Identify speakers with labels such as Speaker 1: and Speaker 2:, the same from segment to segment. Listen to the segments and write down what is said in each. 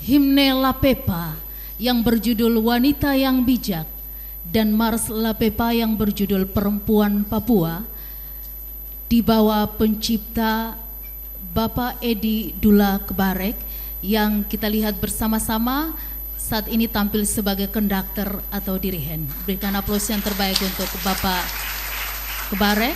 Speaker 1: himne La Pepa yang berjudul Wanita yang Bijak dan Mars La Pepa yang berjudul Perempuan Papua dibawa pencipta Bapak Edi Dula Kebarek yang kita lihat bersama-sama saat ini tampil sebagai konduktor atau dirigen. Berikan aplaus yang terbaik untuk Bapak Kebarek,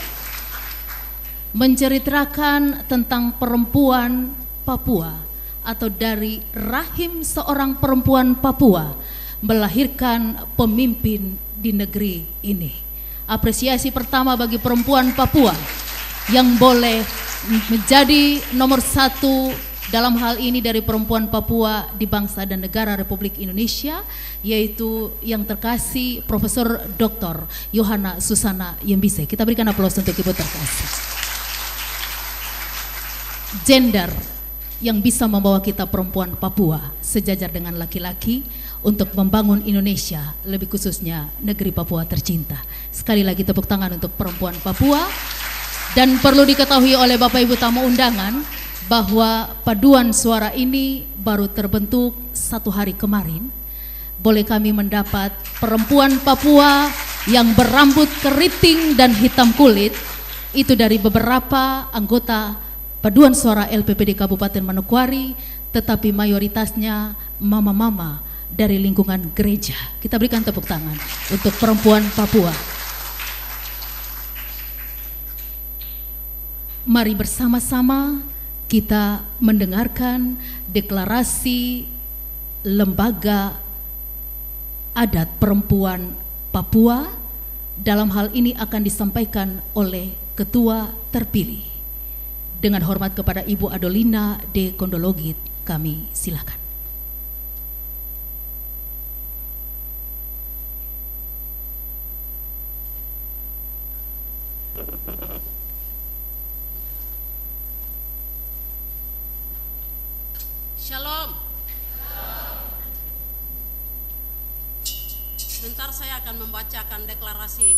Speaker 1: menceritakan tentang perempuan Papua atau dari rahim seorang perempuan Papua melahirkan pemimpin di negeri ini. Apresiasi pertama bagi perempuan Papua yang boleh menjadi nomor satu dalam hal ini dari perempuan Papua di bangsa dan negara Republik Indonesia, yaitu yang terkasih Profesor Dr. Yohana Susana Yembise. Kita berikan aplaus untuk Ibu terkasih. Gender yang bisa membawa kita perempuan Papua sejajar dengan laki-laki untuk membangun Indonesia, lebih khususnya negeri Papua tercinta. Sekali lagi tepuk tangan untuk perempuan Papua. Dan perlu diketahui oleh Bapak Ibu tamu undangan bahwa paduan suara ini baru terbentuk 1 hari kemarin. Boleh kami mendapat perempuan Papua yang berambut keriting dan hitam kulit, itu dari beberapa anggota paduan suara LPPD Kabupaten Manokwari, tetapi mayoritasnya mama-mama dari lingkungan gereja. Kita berikan tepuk tangan untuk perempuan Papua. Mari bersama-sama kita mendengarkan deklarasi Lembaga Adat Perempuan Papua. Dalam hal ini akan disampaikan oleh Ketua terpilih. Dengan hormat kepada Ibu Adolina D. Kondologit, kami silakan.
Speaker 2: Shalom. Sebentar saya akan membacakan deklarasi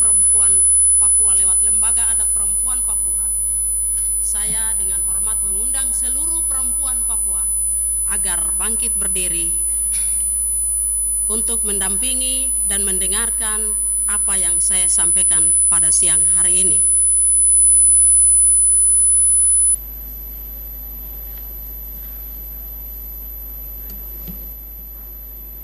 Speaker 2: perempuan Papua lewat Lembaga Adat Perempuan Papua. Saya dengan hormat mengundang seluruh perempuan Papua agar bangkit berdiri untuk mendampingi dan mendengarkan apa yang saya sampaikan pada siang hari ini.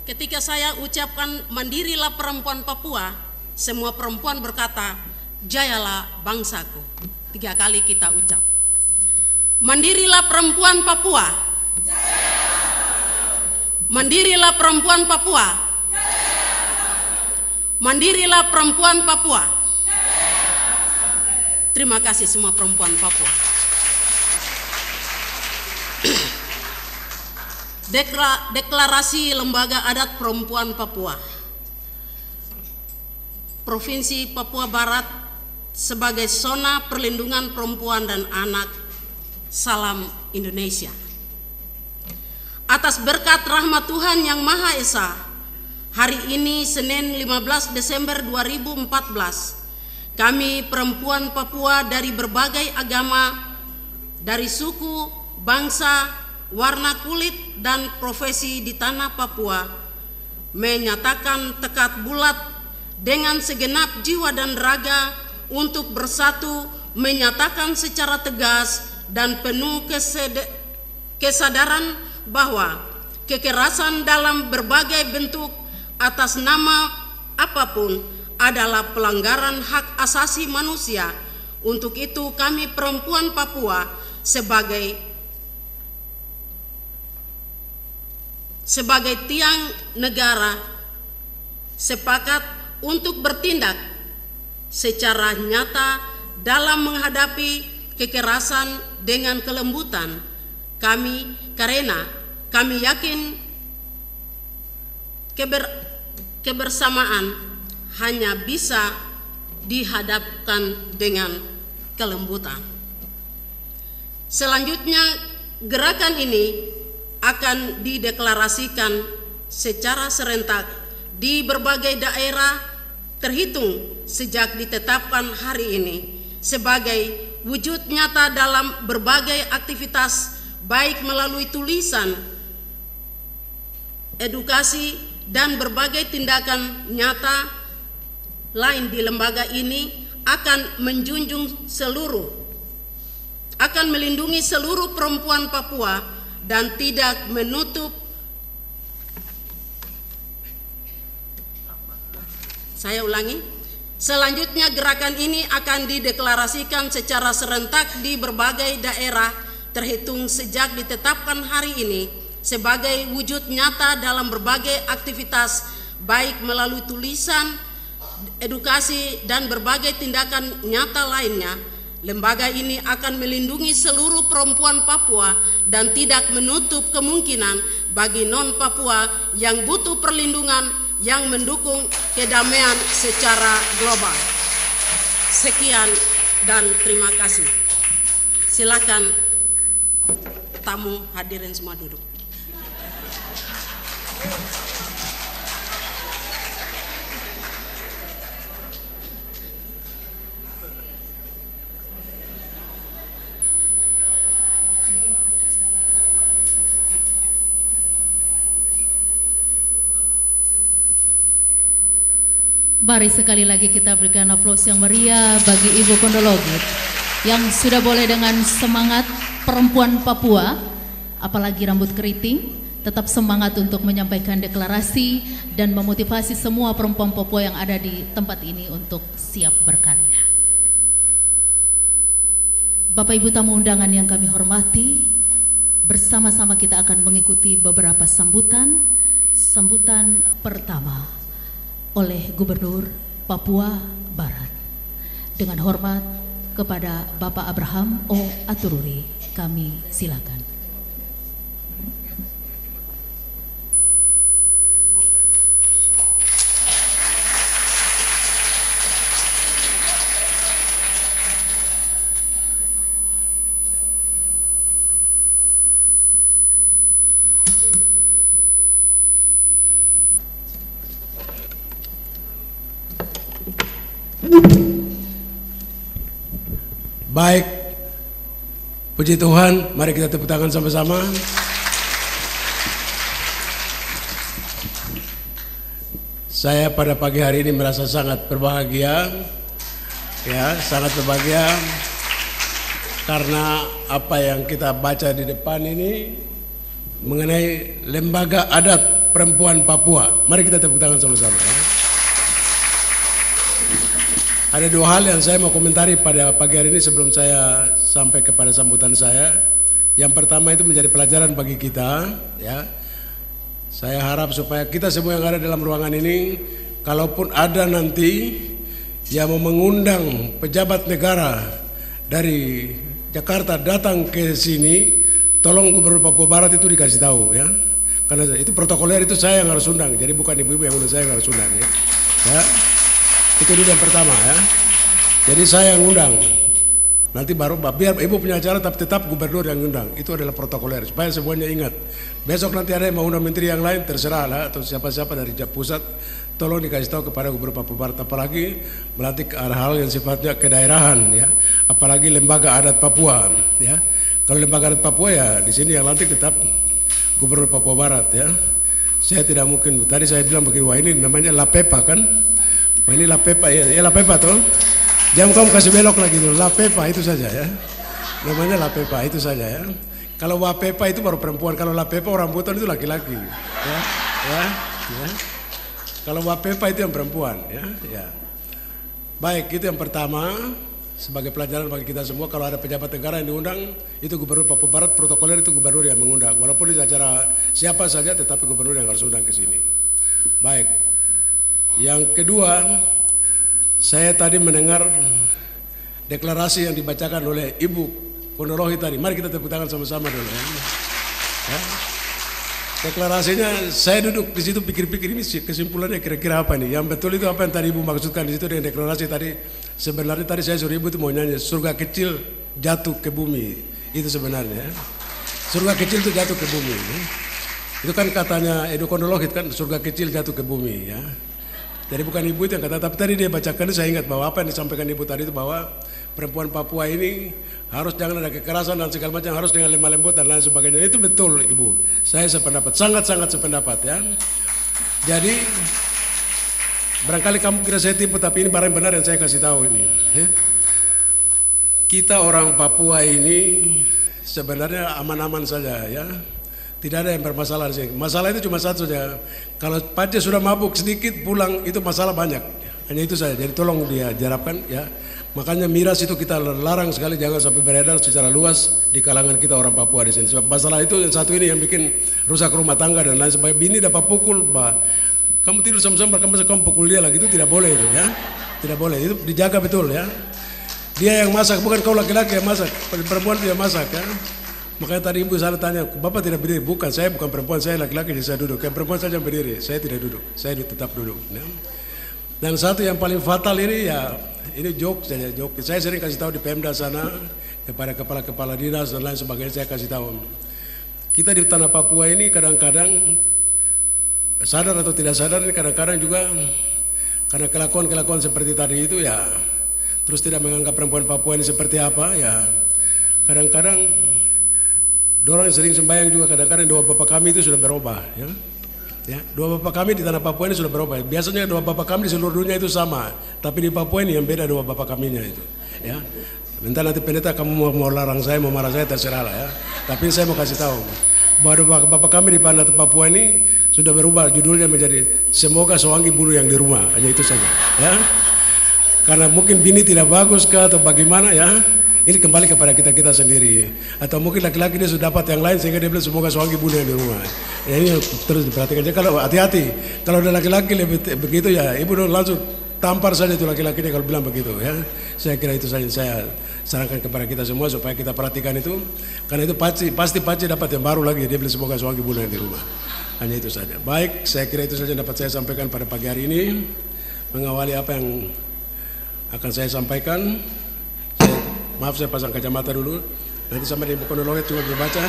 Speaker 2: Ketika saya ucapkan mandirilah perempuan Papua, semua perempuan berkata, jayalah bangsaku. 3 kali kita ucap. Mandirilah perempuan Papua. Mandirilah perempuan Papua. Mandirilah perempuan Papua. Terima kasih semua perempuan Papua. Deklarasi Lembaga Adat Perempuan Papua. Provinsi Papua Barat sebagai zona perlindungan perempuan dan anak. Salam Indonesia. Atas berkat rahmat Tuhan Yang Maha Esa, hari ini Senin 15 Desember 2014, kami perempuan Papua dari berbagai agama, dari suku, bangsa, warna kulit dan profesi di tanah Papua menyatakan tekad bulat dengan segenap jiwa dan raga untuk bersatu menyatakan secara tegas dan penuh kesadaran bahwa kekerasan dalam berbagai bentuk atas nama apapun adalah pelanggaran hak asasi manusia. Untuk itu kami perempuan Papua sebagai tiang negara sepakat untuk bertindak secara nyata dalam menghadapi kekerasan dengan kelembutan. Karena kami yakin kebersamaan hanya bisa dihadapkan dengan kelembutan. Selanjutnya, gerakan ini akan dideklarasikan secara serentak di berbagai daerah terhitung sejak ditetapkan hari ini sebagai wujud nyata dalam berbagai aktivitas, baik melalui tulisan, edukasi, dan berbagai tindakan nyata lain di lembaga ini akan melindungi seluruh perempuan Papua dan tidak menutup Selanjutnya gerakan ini akan dideklarasikan secara serentak di berbagai daerah terhitung sejak ditetapkan hari ini sebagai wujud nyata dalam berbagai aktivitas baik melalui tulisan, edukasi, dan berbagai tindakan nyata lainnya. Lembaga ini akan melindungi seluruh perempuan Papua dan tidak menutup kemungkinan bagi non-Papua yang butuh perlindungan yang mendukung kedamaian secara global. Sekian dan terima kasih. Silakan tamu hadirin semua duduk.
Speaker 1: Mari sekali lagi kita berikan aplaus yang meriah bagi Ibu Kondologit yang sudah boleh dengan semangat perempuan Papua, apalagi rambut keriting, tetap semangat untuk menyampaikan deklarasi dan memotivasi semua perempuan Papua yang ada di tempat ini untuk siap berkarya. Bapak Ibu tamu undangan yang kami hormati, bersama-sama kita akan mengikuti beberapa sambutan. Sambutan pertama oleh Gubernur Papua Barat. Dengan hormat kepada Bapak Abraham O. Atururi, kami silakan.
Speaker 3: Baik, puji Tuhan, mari kita tepuk tangan sama-sama. Saya pada pagi hari ini merasa sangat berbahagia, sangat berbahagia karena apa yang kita baca di depan ini mengenai Lembaga Adat Perempuan Papua. Mari kita tepuk tangan sama-sama. Ada dua hal yang saya mau komentari pada pagi hari ini sebelum saya sampai kepada sambutan saya. Yang pertama itu menjadi pelajaran bagi kita, ya. Saya harap supaya kita semua yang ada dalam ruangan ini, kalaupun ada nanti yang mau mengundang pejabat negara dari Jakarta datang ke sini, tolong Gubernur Papua Barat itu dikasih tahu, ya. Karena itu protokoler, itu saya yang harus undang, jadi bukan ibu-ibu yang undang, saya yang harus undang, ya. Itu dulu yang pertama, ya. Jadi saya yang undang. Nanti baru biar ibu punya acara tapi tetap gubernur yang undang. Itu adalah protokoler supaya semuanya ingat. Besok nanti ada yang mau undang menteri yang lain terserah lah, atau siapa-siapa dari pusat, tolong dikasih tahu kepada Gubernur Papua Barat, apalagi melatih hal yang sifatnya kedaerahan, ya. Apalagi Lembaga Adat Papua, ya. Kalau Lembaga Adat Papua, ya di sini yang lantik tetap Gubernur Papua Barat, ya. Saya tidak mungkin, tadi saya bilang begini, wah ini namanya LAPEPA kan. Wah ini LAPEPA, ya LAPEPA toh. Jangan kamu kasih belok lagi tuh, LAPEPA itu saja, ya. Namanya LAPEPA itu saja, ya. Kalau WAPEPA itu baru perempuan, kalau LAPEPA orang Buton itu laki-laki, ya. Kalau WAPEPA itu yang perempuan, ya. Baik, itu yang pertama sebagai pelajaran bagi kita semua. Kalau ada pejabat negara yang diundang, itu Gubernur Papua Barat, protokoler itu gubernur yang mengundang. Walaupun di acara siapa saja, tetapi gubernur yang harus undang ke sini. Baik. Yang kedua, saya tadi mendengar deklarasi yang dibacakan oleh Ibu Kondologit tadi. Mari kita tepuk tangan sama-sama dulu, ya. Deklarasinya, saya duduk di situ pikir-pikir ini kesimpulannya kira-kira apa nih? Yang betul itu apa yang tadi Ibu maksudkan di situ dengan deklarasi tadi? Sebenarnya tadi saya suruh Ibu itu mau nyanyi surga kecil jatuh ke bumi. Itu sebenarnya. Surga kecil itu jatuh ke bumi. Ya. Itu kan katanya Ibu Kondologit kan, surga kecil jatuh ke bumi, ya. Jadi bukan Ibu itu yang kata, tapi tadi dia bacakan, saya ingat bahwa apa yang disampaikan Ibu tadi itu bahwa perempuan Papua ini harus jangan ada kekerasan dan segala macam, harus dengan lemah lembut dan lain sebagainya. Itu betul Ibu, saya sependapat, sangat-sangat sependapat ya. Jadi barangkali kamu kira saya tipu, tapi ini barang benar yang saya kasih tahu ini ya. Kita orang Papua ini sebenarnya aman-aman saja ya. Tidak ada yang bermasalah di sini. Masalah itu cuma satu saja. Kalau Pace sudah mabuk sedikit pulang, itu masalah banyak. Hanya itu saja. Jadi tolong dia jarapkan ya. Makanya miras itu kita larang sekali, jangan sampai beredar secara luas di kalangan kita orang Papua di sini. Sebab masalah itu yang satu ini yang bikin rusak rumah tangga dan lain sebagainya. Bini dapat pukul, kamu tidur sama-sama, kamu pukul dia lagi, itu tidak boleh itu ya. Tidak boleh, itu dijaga betul ya. Dia yang masak, bukan kau laki-laki yang masak, perempuan dia masak ya. Makanya tadi ibu sana tanya, bapak tidak berdiri? Bukan, saya bukan perempuan, saya laki-laki, jadi saya duduk. Kayak perempuan saja yang berdiri, saya tidak duduk, saya tetap duduk ya. Dan satu yang paling fatal ini ya, ini joke saja, joke. Saya sering kasih tahu di Pemda sana kepada kepala-kepala dinas dan lain sebagainya, saya kasih tahu. Kita di tanah Papua ini kadang-kadang sadar atau tidak sadar, ini kadang-kadang juga karena kelakuan-kelakuan seperti tadi itu ya, terus tidak menganggap perempuan Papua ini seperti apa ya. Kadang-kadang dorang sering sembahyang juga, kadang-kadang doa bapak kami itu sudah berubah ya. Ya, doa bapak kami di tanah Papua ini sudah berubah. Biasanya doa bapak kami di seluruh dunia itu sama, tapi di Papua ini yang beda doa bapak kaminya itu. Ya, minta nanti pendeta kamu mau larang saya, mau marah saya terserah lah ya. Tapi saya mau kasih tahu bahwa doa bapak kami di tanah Papua ini sudah berubah, judulnya menjadi semoga Soanggi bunuh yang di rumah, hanya itu saja. Ya, karena mungkin bini tidak bagus kah atau bagaimana ya. Ini kembali kepada kita sendiri. Atau mungkin laki-laki dia sudah dapat yang lain sehingga dia bilang semoga Soanggi bunuh yang di rumah. Ya ini terus diperhatikan. Jadi kalau hati-hati, kalau ada laki-laki lebih begitu ya, ibu langsung tampar saja itu laki-lakinya kalau bilang begitu ya. Saya kira itu saja saya sarankan kepada kita semua supaya kita perhatikan itu. Karena itu pasti dapat yang baru lagi. Dia bilang semoga Soanggi bunuh yang di rumah. Hanya itu saja. Baik, saya kira itu saja yang dapat saya sampaikan pada pagi hari ini. Mengawali apa yang akan saya sampaikan. Maaf saya pasang kacamata dulu. Nanti sama di buku kronologi cuma dibaca.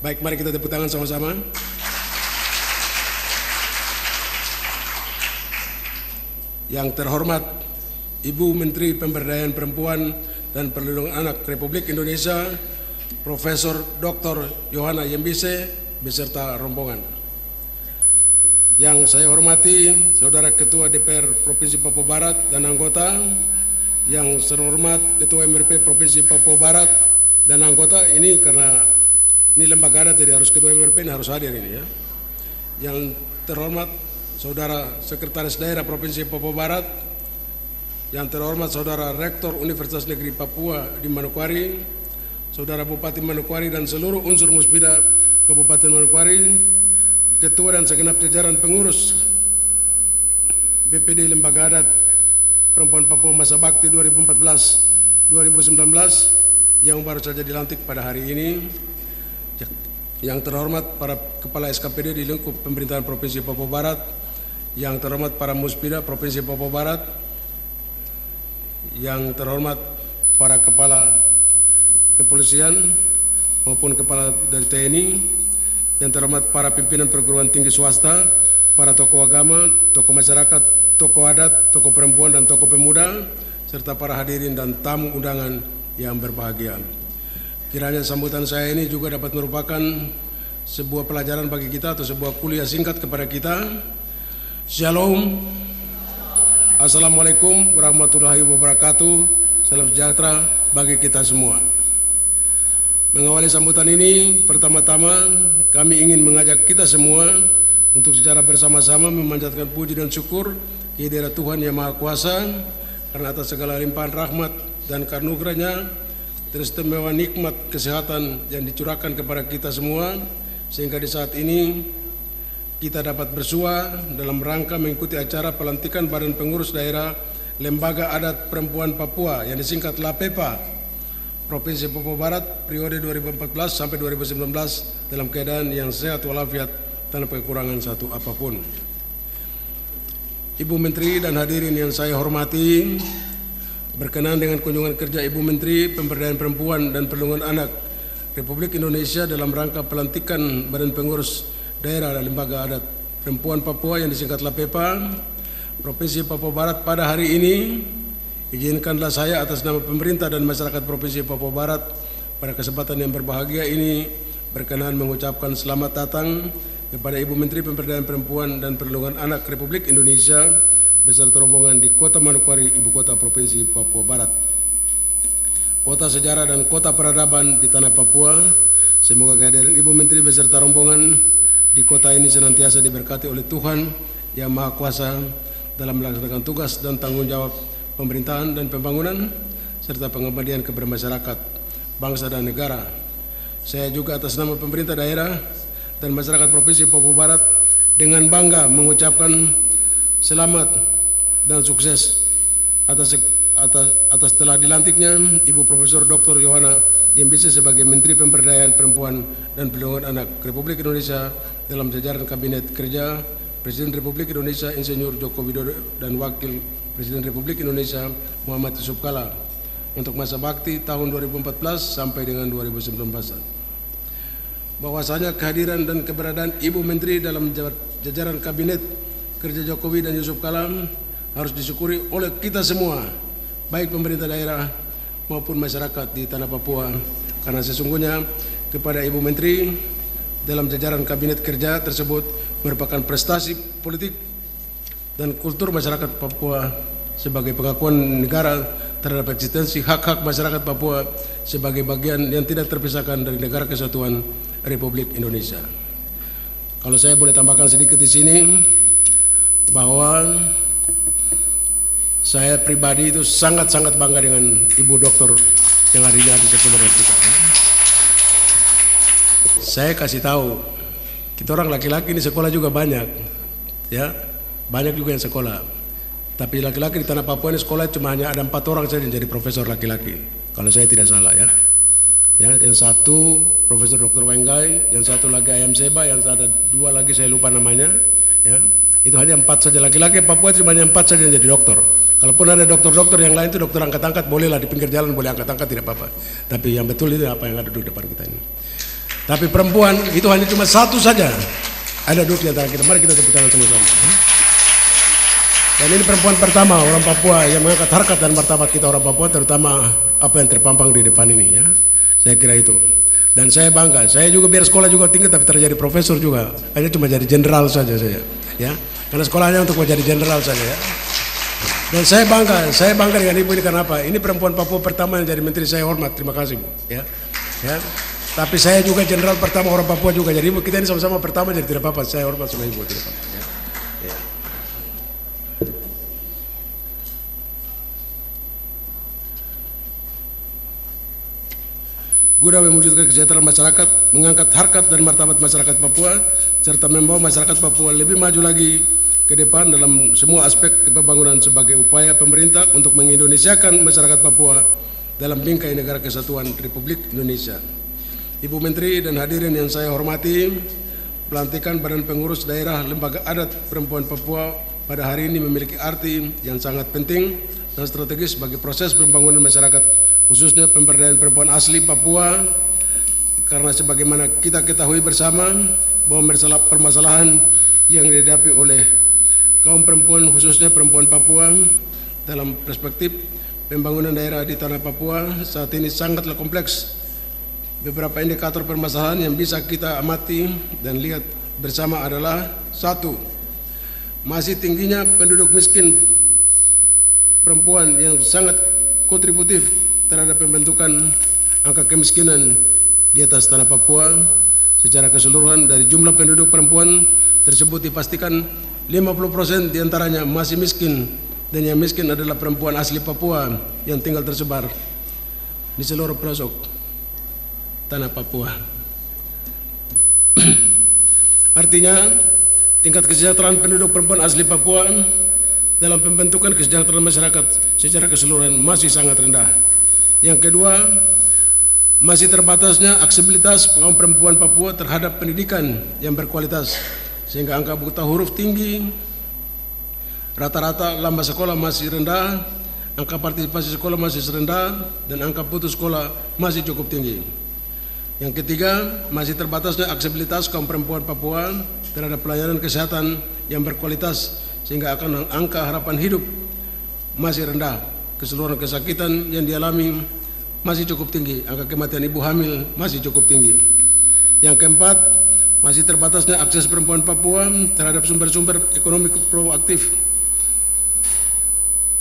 Speaker 3: Baik, mari kita tepuk tangan sama-sama. Yang terhormat Ibu Menteri Pemberdayaan Perempuan dan Perlindungan Anak Republik Indonesia, Profesor Dr. Yohana Yembise beserta rombongan. Yang saya hormati Saudara Ketua DPR Provinsi Papua Barat dan anggota, yang terhormat Ketua MRP Provinsi Papua Barat dan anggota, ini karena ini lembaga adat jadi harus Ketua MRP ini harus hadir ini ya. Yang terhormat Saudara Sekretaris Daerah Provinsi Papua Barat, yang terhormat Saudara Rektor Universitas Negeri Papua di Manokwari, Saudara Bupati Manokwari dan seluruh unsur Muspida Kabupaten Manokwari, Ketua dan segenap jajaran pengurus BPD Lembaga Adat Perempuan Papua Masa Bakti 2014-2019 yang baru saja dilantik pada hari ini, yang terhormat para kepala SKPD di lingkup pemerintahan Provinsi Papua Barat, yang terhormat para Muspida Provinsi Papua Barat, yang terhormat para kepala kepolisian maupun kepala dari TNI, yang terhormat para pimpinan perguruan tinggi swasta, para tokoh agama, tokoh masyarakat, tokoh adat, tokoh perempuan dan tokoh pemuda, serta para hadirin dan tamu undangan yang berbahagia. Kiranya sambutan saya ini juga dapat merupakan sebuah pelajaran bagi kita atau sebuah kuliah singkat kepada kita. Shalom. Assalamualaikum warahmatullahi wabarakatuh. Salam sejahtera bagi kita semua. Mengawali sambutan ini, pertama-tama kami ingin mengajak kita semua untuk secara bersama-sama memanjatkan puji dan syukur kehadirat Tuhan Yang Maha Kuasa karena atas segala limpahan rahmat dan karunia-Nya, teristimewa nikmat kesehatan yang dicurahkan kepada kita semua, sehingga di saat ini kita dapat bersua dalam rangka mengikuti acara pelantikan Badan Pengurus Daerah Lembaga Adat Perempuan Papua yang disingkat LAPEPA Provinsi Papua Barat periode 2014 sampai 2019 dalam keadaan yang sehat walafiat tanpa kekurangan satu apapun. Ibu Menteri dan hadirin yang saya hormati, berkenaan dengan kunjungan kerja Ibu Menteri Pemberdayaan Perempuan dan Perlindungan Anak Republik Indonesia dalam rangka pelantikan Badan Pengurus Daerah dan Lembaga Adat Perempuan Papua yang disingkat LAPEPA, Provinsi Papua Barat pada hari ini, izinkanlah saya atas nama pemerintah dan masyarakat Provinsi Papua Barat pada kesempatan yang berbahagia ini berkenan mengucapkan selamat datang kepada Ibu Menteri Pemberdayaan Perempuan dan Perlindungan Anak Republik Indonesia beserta rombongan di Kota Manokwari, Ibu Kota Provinsi Papua Barat. Kota sejarah dan kota peradaban di tanah Papua, semoga kehadiran Ibu Menteri beserta rombongan di kota ini senantiasa diberkati oleh Tuhan Yang Maha Kuasa dalam melaksanakan tugas dan tanggung jawab pemerintahan dan pembangunan serta pengabdian kepada masyarakat, bangsa dan negara. Saya juga atas nama pemerintah daerah dan masyarakat Provinsi Papua Barat dengan bangga mengucapkan selamat dan sukses atas telah dilantiknya Ibu Profesor Dr. Yohana Yembise sebagai Menteri Pemberdayaan Perempuan dan Perlindungan Anak Republik Indonesia dalam jajaran Kabinet Kerja Presiden Republik Indonesia Insinyur Joko Widodo dan Wakil Presiden Republik Indonesia Muhammad Yusuf Kala untuk masa bakti tahun 2014 sampai dengan 2019. Bahwasanya kehadiran dan keberadaan Ibu Menteri dalam jajaran Kabinet Kerja Jokowi dan Yusuf Kala harus disyukuri oleh kita semua, baik pemerintah daerah maupun masyarakat di tanah Papua, karena sesungguhnya kepada Ibu Menteri dalam jajaran Kabinet Kerja tersebut merupakan prestasi politik dan kultur masyarakat Papua sebagai pengakuan negara terhadap eksistensi hak-hak masyarakat Papua sebagai bagian yang tidak terpisahkan dari Negara Kesatuan Republik Indonesia. Kalau saya boleh tambahkan sedikit di sini bahwa saya pribadi itu sangat-sangat bangga dengan Ibu Doktor yang hari ini ada bersama kita. Saya kasih tahu, kita orang laki-laki di sekolah juga banyak, ya, banyak juga yang sekolah. Tapi laki-laki di tanah Papua ini sekolah cuma hanya ada 4 orang saja yang jadi profesor laki-laki, kalau saya tidak salah, ya. Ya, yang satu Profesor Dr. Wenggai, yang satu lagi Ayam Seba, yang ada 2 lagi saya lupa namanya, ya. Itu hanya 4 saja laki-laki Papua, cuma hanya 4 saja yang jadi dokter. Kalaupun ada dokter-dokter yang lain itu dokter angkat-angkat, bolehlah di pinggir jalan boleh angkat-angkat, tidak apa-apa. Tapi yang betul itu apa yang ada di depan kita ini. Tapi perempuan itu hanya cuma 1 saja ada duduk di antara kita. Mari kita tepuk tangan sama-sama. Dan ini perempuan pertama orang Papua yang mengangkat harkat dan martabat kita orang Papua, terutama apa yang terpampang di depan ini, ya. Saya kira itu. Dan saya bangga. Saya juga biar sekolah juga tinggi tapi terjadi profesor juga. Hanya cuma jadi jenderal saja saya, ya. Karena sekolahnya untuk menjadi jenderal saja, ya. Dan saya bangga dengan Ibu ini karena apa? Ini perempuan Papua pertama yang jadi menteri, saya hormat, terima kasih Bu, ya. Ya. Tapi saya juga jenderal pertama orang Papua juga, jadi Ibu kita ini sama-sama pertama jadi tidak apa-apa, saya hormat sama Ibu, tidak apa-apa, ya. Ya. Guna mewujudkan kesejahteraan masyarakat, mengangkat harkat dan martabat masyarakat Papua, serta membawa masyarakat Papua lebih maju lagi ke depan dalam semua aspek pembangunan sebagai upaya pemerintah untuk mengindonesiakan masyarakat Papua dalam bingkai Negara Kesatuan Republik Indonesia. Ibu Menteri dan hadirin yang saya hormati, pelantikan Badan Pengurus Daerah Lembaga Adat Perempuan Papua pada hari ini memiliki arti yang sangat penting dan strategis bagi proses pembangunan masyarakat, khususnya pemberdayaan perempuan asli Papua, karena sebagaimana kita ketahui bersama bahwa permasalahan yang dihadapi oleh kaum perempuan, khususnya perempuan Papua dalam perspektif pembangunan daerah di tanah Papua saat ini sangatlah kompleks. Beberapa indikator permasalahan yang bisa kita amati dan lihat bersama adalah: 1. Masih tingginya penduduk miskin perempuan yang sangat kontributif terhadap pembentukan angka kemiskinan di atas tanah Papua. Secara keseluruhan dari jumlah penduduk perempuan tersebut dipastikan 50% diantaranya masih miskin, dan yang miskin adalah perempuan asli Papua yang tinggal tersebar di seluruh pelosok tanah Papua. Artinya tingkat kesejahteraan penduduk perempuan asli Papua dalam pembentukan kesejahteraan masyarakat secara keseluruhan masih sangat rendah. Yang kedua, masih terbatasnya aksesibilitas kaum perempuan Papua terhadap pendidikan yang berkualitas, sehingga angka buta huruf tinggi, rata-rata lama sekolah masih rendah, angka partisipasi sekolah masih rendah, dan angka putus sekolah masih cukup tinggi. Yang ketiga, masih terbatasnya aksesibilitas kaum perempuan Papua terhadap pelayanan kesehatan yang berkualitas sehingga akan angka harapan hidup masih rendah. Keseluruhan kesakitan yang dialami masih cukup tinggi, angka kematian ibu hamil masih cukup tinggi. Yang keempat, masih terbatasnya akses perempuan Papua terhadap sumber-sumber ekonomi proaktif.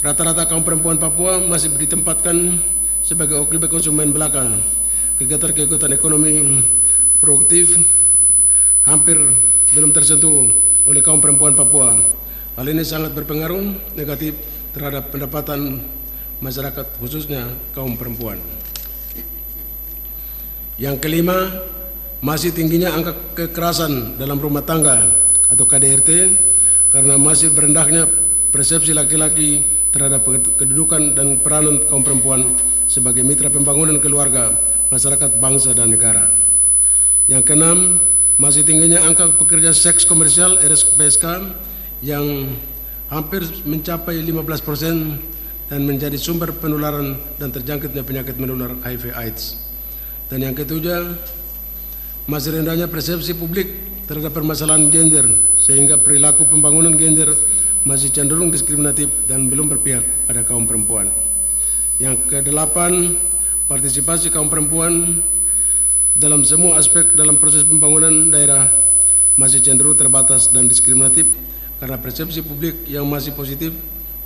Speaker 3: Rata-rata kaum perempuan Papua masih ditempatkan sebagai obyek konsumen belaka. Kegiatan-kegiatan ekonomi produktif hampir belum tersentuh oleh kaum perempuan Papua. Hal ini sangat berpengaruh negatif terhadap pendapatan masyarakat, khususnya kaum perempuan. Yang kelima, masih tingginya angka kekerasan dalam rumah tangga atau KDRT karena masih berendahnya persepsi laki-laki terhadap kedudukan dan peranan kaum perempuan sebagai mitra pembangunan keluarga, masyarakat, bangsa, dan negara. Yang keenam, masih tingginya angka pekerja seks komersial RSPSK yang hampir mencapai 15% dan menjadi sumber penularan dan terjangkitnya penyakit menular HIV/AIDS. Dan yang ketujuh, masih rendahnya persepsi publik terhadap permasalahan gender sehingga perilaku pembangunan gender masih cenderung diskriminatif dan belum berpihak pada kaum perempuan. Yang kedelapan, partisipasi kaum perempuan dalam semua aspek dalam proses pembangunan daerah masih cenderung terbatas dan diskriminatif karena persepsi publik yang masih positif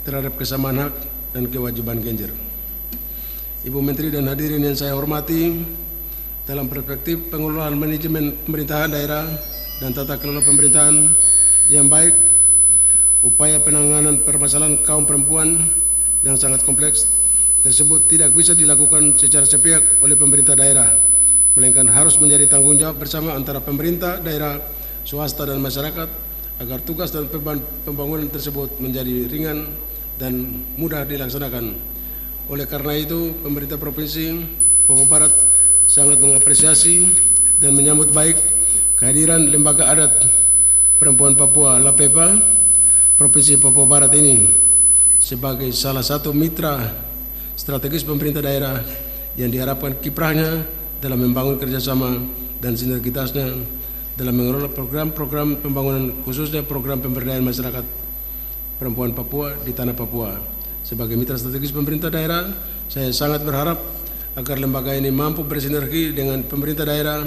Speaker 3: terhadap kesamaan hak dan kewajiban gender. Ibu Menteri dan hadirin yang saya hormati, dalam perspektif pengelolaan manajemen pemerintahan daerah dan tata kelola pemerintahan yang baik, upaya penanganan permasalahan kaum perempuan yang sangat kompleks tersebut tidak bisa dilakukan secara sepihak oleh pemerintah daerah, melainkan harus menjadi tanggung jawab bersama antara pemerintah daerah, swasta, dan masyarakat agar tugas dan beban pembangunan tersebut menjadi ringan dan mudah dilaksanakan. Oleh karena itu, pemerintah Provinsi Papua Barat sangat mengapresiasi dan menyambut baik kehadiran Lembaga Adat Perempuan Papua LAPEPA Provinsi Papua Barat ini sebagai salah satu mitra strategis pemerintah daerah yang diharapkan kiprahnya dalam membangun kerjasama dan sinergitasnya dalam mengelola program-program pembangunan, khususnya program pemberdayaan masyarakat perempuan Papua di tanah Papua. Sebagai mitra strategis pemerintah daerah, saya sangat berharap agar lembaga ini mampu bersinergi dengan pemerintah daerah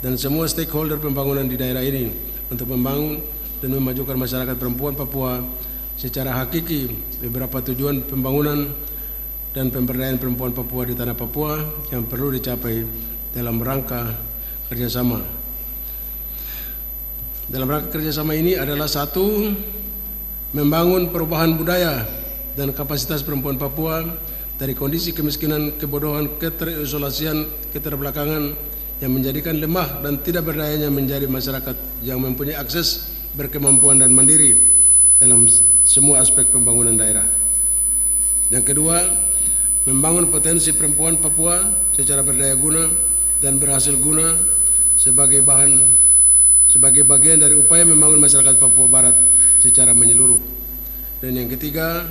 Speaker 3: dan semua stakeholder pembangunan di daerah ini untuk membangun dan memajukan masyarakat perempuan Papua secara hakiki. Beberapa tujuan pembangunan dan pemberdayaan perempuan Papua di tanah Papua yang perlu dicapai dalam rangka kerjasama. Dalam rangka kerjasama ini adalah satu, membangun perubahan budaya dan kapasitas perempuan Papua dari kondisi kemiskinan, kebodohan, keterisolasian, keterbelakangan yang menjadikan lemah dan tidak berdayanya menjadi masyarakat yang mempunyai akses, berkemampuan, dan mandiri dalam semua aspek pembangunan daerah. Yang kedua, membangun potensi perempuan Papua secara berdaya guna dan berhasil guna sebagai bagian dari upaya membangun masyarakat Papua Barat secara menyeluruh. Dan yang ketiga,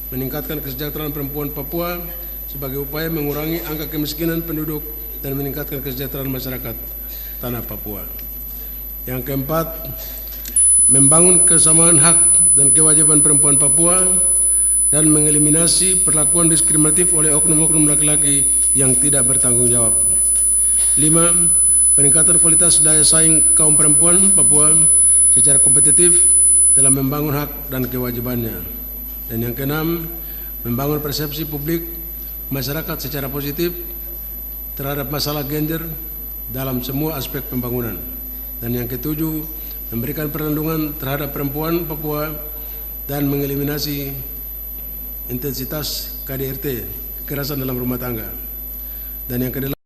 Speaker 3: meningkatkan kesejahteraan perempuan Papua sebagai upaya mengurangi angka kemiskinan penduduk dan meningkatkan kesejahteraan masyarakat tanah Papua. Yang keempat, membangun kesamaan hak dan kewajiban perempuan Papua dan mengeliminasi perlakuan diskriminatif oleh oknum-oknum laki-laki yang tidak bertanggung jawab. 5. Peningkatan kualitas daya saing kaum perempuan Papua secara kompetitif dalam membangun hak dan kewajibannya. Dan yang keenam, membangun persepsi publik masyarakat secara positif terhadap masalah gender dalam semua aspek pembangunan. Dan yang ketujuh, memberikan perlindungan terhadap perempuan Papua dan mengeliminasi intensitas KDRT, kekerasan dalam rumah tangga. Dan yang kedelapan,